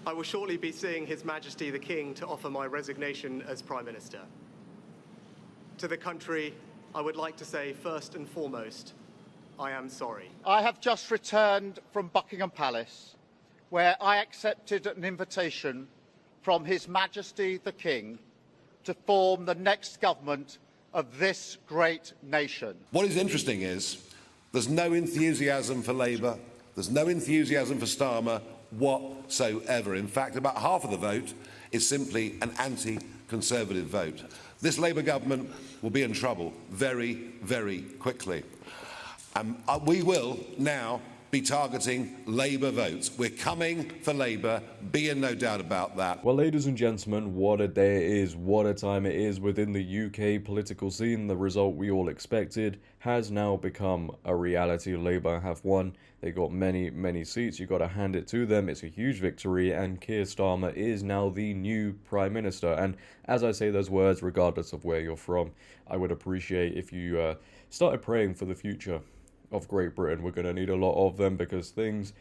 I will shortly be seeing His Majesty the King to offer my resignation as Prime Minister. To the country, I would like to say first and foremost, I am sorry. I have just returned from Buckingham Palace, where I accepted an invitation from His Majesty the King to form the next government of this great nation. What is interesting is there's no enthusiasm for Labour, there's no enthusiasm for Starmer whatsoever. In fact, about half of the vote is simply an anti-Conservative vote. This Labour government will be in trouble very, very quickly. We will now be targeting Labour votes. We're coming for Labour, be in no doubt about that. Well, ladies and gentlemen, what a day it is, what a time it is within the UK political scene. The result we all expected has now become a reality. Labour have won. They got many, many seats. You've got to hand it to them. It's a huge victory, and Keir Starmer is now the new Prime Minister. And as I say those words, regardless of where you're from, I would appreciate if you started praying for the future of Great Britain. We're going to need a lot of them because things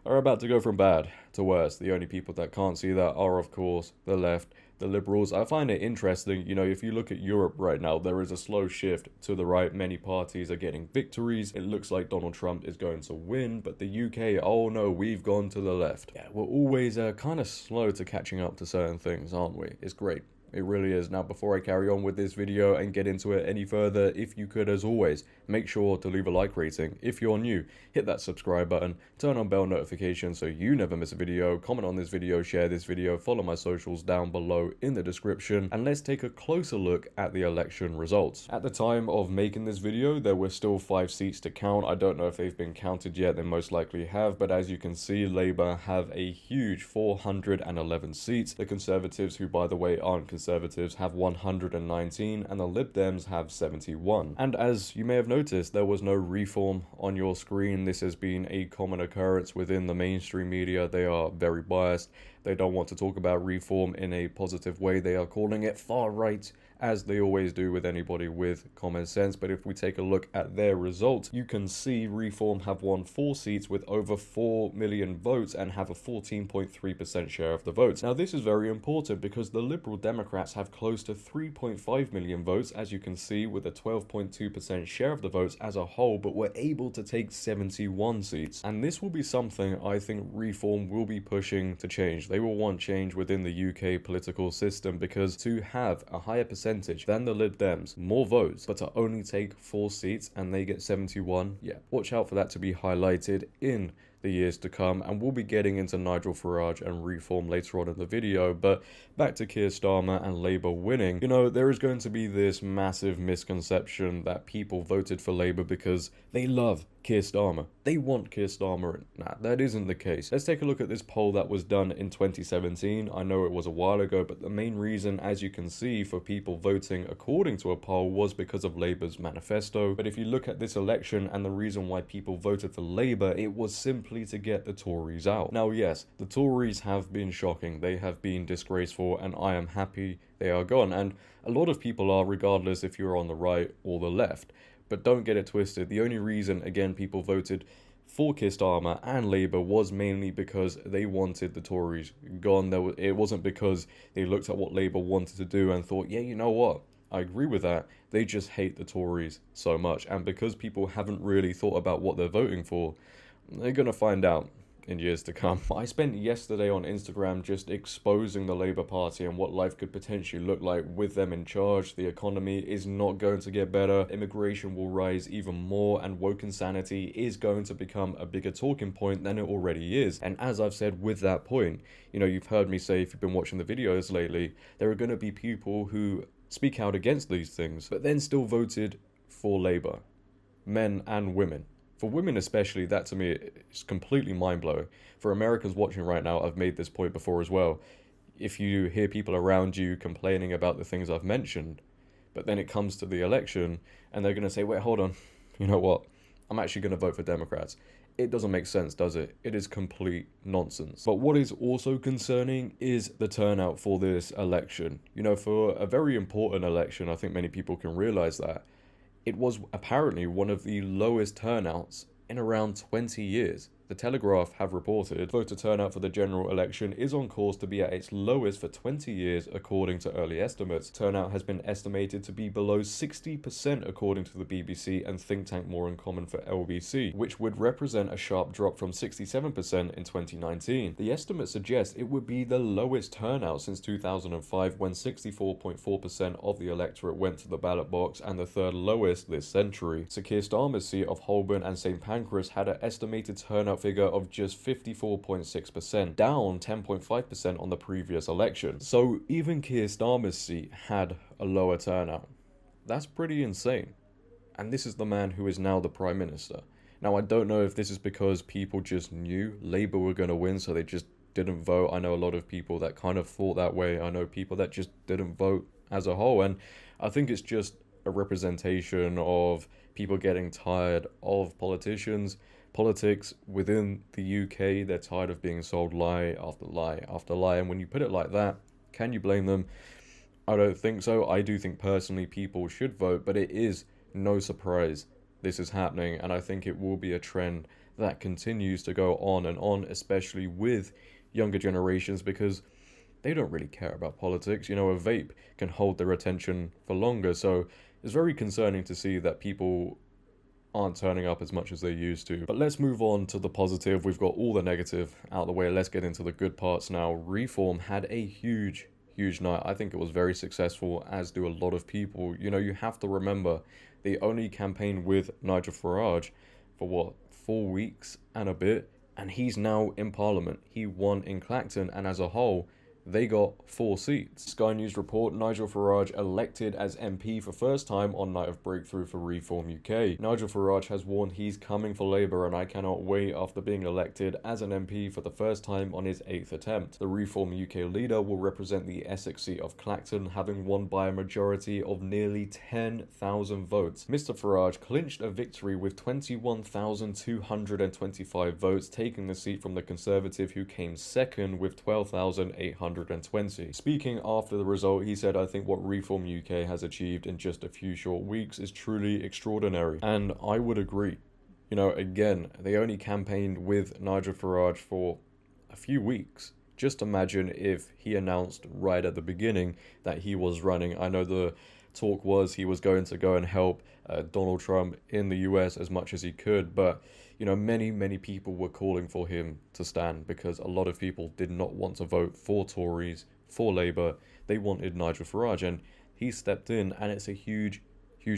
are about to go from bad to worse. The only people that can't see that are, of course, the left, the Liberals. I find it interesting, you know, if you look at Europe right now, there is a slow shift to the right. Many parties are getting victories. It looks like Donald Trump is going to win, but the UK, oh no, we've gone to the left. Yeah, we're always kind of slow to catching up to certain things, aren't we? It's great. It really is. Now, before I carry on with this video and get into it any further, if you could, as always, make sure to leave a like rating. If you're new, hit that subscribe button, turn on bell notifications so you never miss a video, comment on this video, share this video, follow my socials down below in the description, and let's take a closer look at the election results. At the time of making this video, there were still 5 seats to count. I don't know if they've been counted yet, they most likely have, but as you can see, Labour have a huge 411 seats. The Conservatives, who by the way aren't Conservatives, have 119, and the Lib Dems have 71. And as you may have noticed, there was no reform on your screen. This has been a common occurrence within the mainstream media. They are very biased. They don't want to talk about reform in a positive way. They are calling it far right, as they always do with anybody with common sense. But if we take a look at their results, you can see Reform have won 4 seats with over 4 million votes and have a 14.3% share of the votes. Now, this is very important because the Liberal Democrats have close to 3.5 million votes, as you can see, with a 12.2% share of the votes as a whole, but were able to take 71 seats. And this will be something I think Reform will be pushing to change. They will want change within the UK political system, because to have a higher percentage than the Lib Dems, more votes, but to only take 4 seats and they get 71, yeah, watch out for that to be highlighted in the years to come. And we'll be getting into Nigel Farage and Reform later on in the video, but back to Keir Starmer and Labour winning. You know, there is going to be this massive misconception that people voted for Labour because they love Keir Starmer. They want Keir Starmer. Nah, that isn't the case. Let's take a look at this poll that was done in 2017. I know it was a while ago, but the main reason, as you can see, for people voting according to a poll was because of Labour's manifesto. But if you look at this election and the reason why people voted for Labour, it was simply to get the Tories out. Now, yes, the Tories have been shocking. They have been disgraceful, and I am happy they are gone. And a lot of people are, regardless if you're on the right or the left. But don't get it twisted. The only reason, again, people voted for Keir Starmer and Labour was mainly because they wanted the Tories gone. It wasn't because they looked at what Labour wanted to do and thought, yeah, you know what? I agree with that. They just hate the Tories so much. And because people haven't really thought about what they're voting for, they're going to find out in years to come. I spent yesterday on Instagram just exposing the Labour Party and what life could potentially look like with them in charge. The economy is not going to get better. Immigration will rise even more, and woke insanity is going to become a bigger talking point than it already is. And as I've said with that point, you know, you've heard me say, if you've been watching the videos lately, there are going to be people who speak out against these things, but then still voted for Labour. Men and women. For women especially, that to me is completely mind-blowing. For Americans watching right now, I've made this point before as well. If you hear people around you complaining about the things I've mentioned, but then it comes to the election and they're going to say, wait, hold on, you know what? I'm actually going to vote for Democrats. It doesn't make sense, does it? It is complete nonsense. But what is also concerning is the turnout for this election. You know, for a very important election, I think many people can realize that. It was apparently one of the lowest turnouts in around 20 years. The Telegraph have reported voter turnout for the general election is on course to be at its lowest for 20 years according to early estimates. Turnout has been estimated to be below 60% according to the BBC and think tank More in Common for LBC, which would represent a sharp drop from 67% in 2019. The estimate suggests it would be the lowest turnout since 2005 when 64.4% of the electorate went to the ballot box and the third lowest this century. Sir Keir Starmer's seat of Holborn and St Pancras had an estimated turnout figure of just 54.6%, down 10.5% on the previous election. So even Keir Starmer's seat had a lower turnout. That's pretty insane. And this is the man who is now the Prime Minister. Now, I don't know if this is because people just knew Labour were going to win, so they just didn't vote. I know a lot of people that kind of thought that way. I know people that just didn't vote as a whole. And I think it's just a representation of people getting tired of politics within the UK. They're tired of being sold lie after lie after lie. And when you put it like that, can you blame them? I don't think so. I do think personally people should vote, but it is no surprise this is happening. And I think it will be a trend that continues to go on and on, especially with younger generations, because they don't really care about politics. You know, a vape can hold their attention for longer. So it's very concerning to see that people aren't turning up as much as they used to. But let's move on to the positive. We've got all the negative out of the way. Let's get into the good parts now. Reform had a huge night. I think it was very successful, as do a lot of people. You know, you have to remember, they only campaigned with Nigel Farage for what, 4 weeks and a bit, and he's now in Parliament. He won in Clacton, and as a whole, they got 4 seats. Sky News report, Nigel Farage elected as MP for first time on night of breakthrough for Reform UK. Nigel Farage has warned he's coming for Labour, and I cannot wait after being elected as an MP for the first time on his 8th attempt. The Reform UK leader will represent the Essex seat of Clacton, having won by a majority of nearly 10,000 votes. Mr Farage clinched a victory with 21,225 votes, taking the seat from the Conservative, who came second with 12,800. Speaking after the result, he said, "I think what Reform UK has achieved in just a few short weeks is truly extraordinary." And I would agree. You know, again, they only campaigned with Nigel Farage for a few weeks. Just imagine if he announced right at the beginning that he was running. I know the talk was he was going to go and help Donald Trump in the US as much as he could, but you know, many people were calling for him to stand because a lot of people did not want to vote for Tories, for Labour. They wanted Nigel Farage, and he stepped in, and it's a huge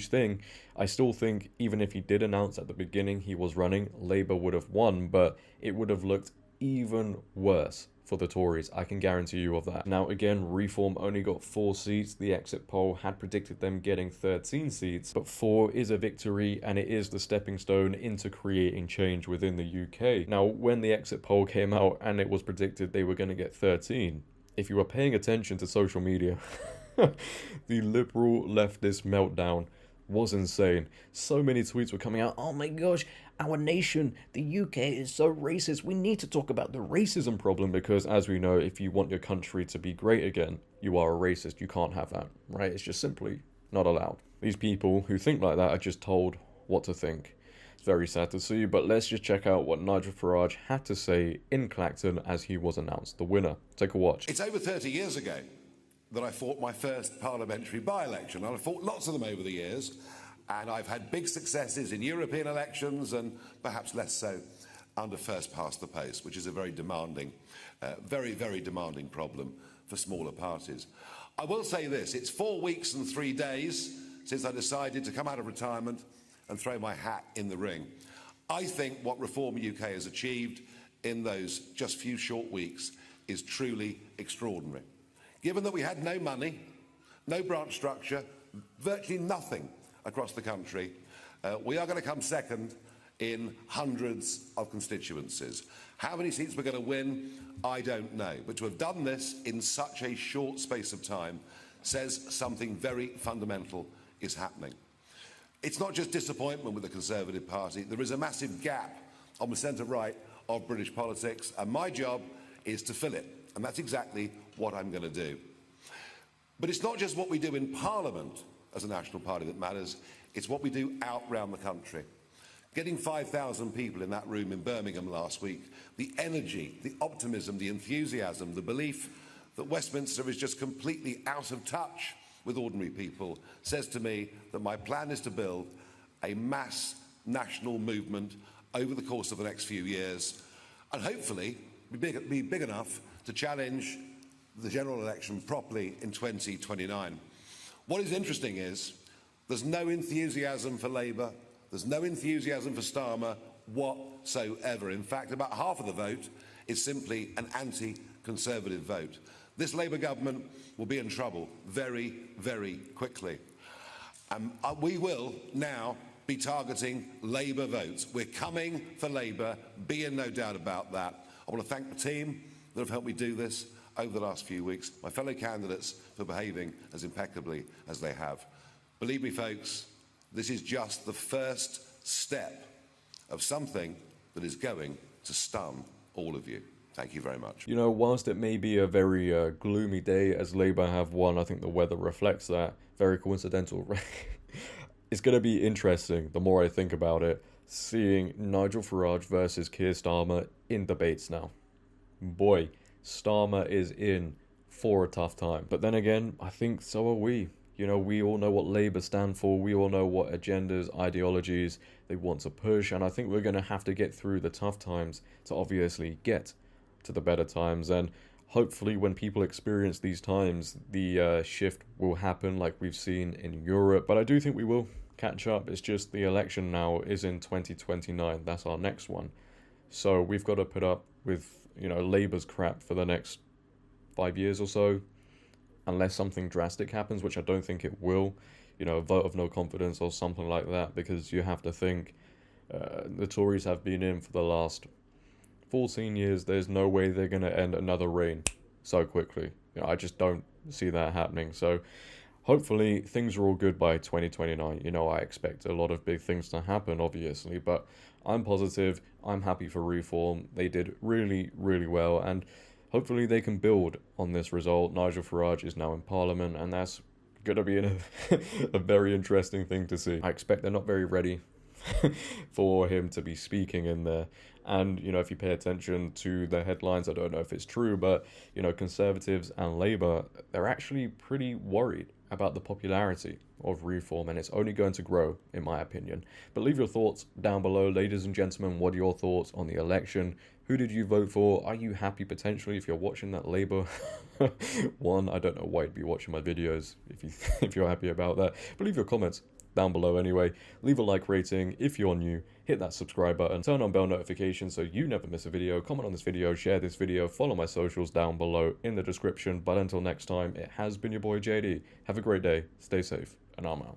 thing. I still think even if he did announce at the beginning he was running, Labour would have won, but it would have looked even worse for the Tories. I can guarantee you of that. Now again, Reform only got 4 seats. The exit poll had predicted them getting 13 seats, but 4 is a victory, and it is the stepping stone into creating change within the UK. Now, when the exit poll came out and it was predicted they were going to get 13, if you were paying attention to social media, the liberal leftist meltdown was insane. So many tweets were coming out, "Oh my gosh, our nation, the UK, is so racist. We need to talk about the racism problem," because as we know, if you want your country to be great again, you are a racist. You can't have that, right? It's just simply not allowed. These people who think like that are just told what to think. It's very sad to see, but let's just check out what Nigel Farage had to say in Clacton as he was announced the winner. Take a watch. It's over 30 years ago that I fought my first parliamentary by-election, and I've fought lots of them over the years, and I've had big successes in European elections and perhaps less so under first past the post, which is a very demanding, very demanding problem for smaller parties. I will say this, it's 4 weeks and 3 days since I decided to come out of retirement and throw my hat in the ring. I think what Reform UK has achieved in those just few short weeks is truly extraordinary. Given that we had no money, no branch structure, virtually nothing across the country, we are going to come second in hundreds of constituencies. How many seats we're going to win, I don't know. But to have done this in such a short space of time says something very fundamental is happening. It's not just disappointment with the Conservative Party. There is a massive gap on the centre-right of British politics, and my job is to fill it. And that's exactly what I'm going to do. But it's not just what we do in Parliament as a national party that matters, it's what we do out round the country. Getting 5,000 people in that room in Birmingham last week, the energy, the optimism, the enthusiasm, the belief that Westminster is just completely out of touch with ordinary people says to me that my plan is to build a mass national movement over the course of the next few years and hopefully be big enough to challenge the general election properly in 2029. What is interesting is there's no enthusiasm for Labour, there's no enthusiasm for Starmer whatsoever. In fact, about half of the vote is simply an anti-Conservative vote. This Labour government will be in trouble very, very quickly. We will now be targeting Labour votes. We're coming for Labour, be in no doubt about that. I want to thank the team that have helped me do this over the last few weeks, my fellow candidates for behaving as impeccably as they have. Believe me, folks, this is just the first step of something that is going to stun all of you. Thank you very much. You know, whilst it may be a very gloomy day as Labour have won, I think the weather reflects that. Very coincidental. It's going to be interesting, the more I think about it, seeing Nigel Farage versus Keir Starmer in debates now. Boy, Starmer is in for a tough time. But then again, I think so are we. You know, we all know what Labour stand for. We all know what agendas, ideologies they want to push. And I think we're going to have to get through the tough times to obviously get to the better times. And hopefully when people experience these times, the shift will happen like we've seen in Europe. But I do think we will catch up. It's just the election now is in 2029. That's our next one. So we've got to put up with, you know, Labour's crap for the next 5 years or so. Unless something drastic happens, which I don't think it will, you know, a vote of no confidence or something like that, because you have to think the Tories have been in for the last 14 years. There's no way they're going to end another reign so quickly. You know, I just don't see that happening. So hopefully things are all good by 2029. You know, I expect a lot of big things to happen, obviously, but I'm positive. I'm happy for Reform. They did really, really well, and hopefully they can build on this result. Nigel Farage is now in Parliament, and that's going to be a very interesting thing to see. I expect they're not very ready for him to be speaking in there. And, you know, if you pay attention to the headlines, I don't know if it's true, but, you know, Conservatives and Labour, they're actually pretty worried about the popularity of Reform, and it's only going to grow, in my opinion. But leave your thoughts down below, ladies and gentlemen. What are your thoughts on the election? Who did you vote for? Are you happy potentially if you're watching that Labour one? I don't know why you'd be watching my videos if you're happy about that. But leave your comments down below anyway. Leave a like rating if you're new. Hit that subscribe button. Turn on bell notifications so you never miss a video. Comment on this video. Share this video. Follow my socials down below in the description. But until next time, it has been your boy JD. Have a great day. Stay safe. And I'm out.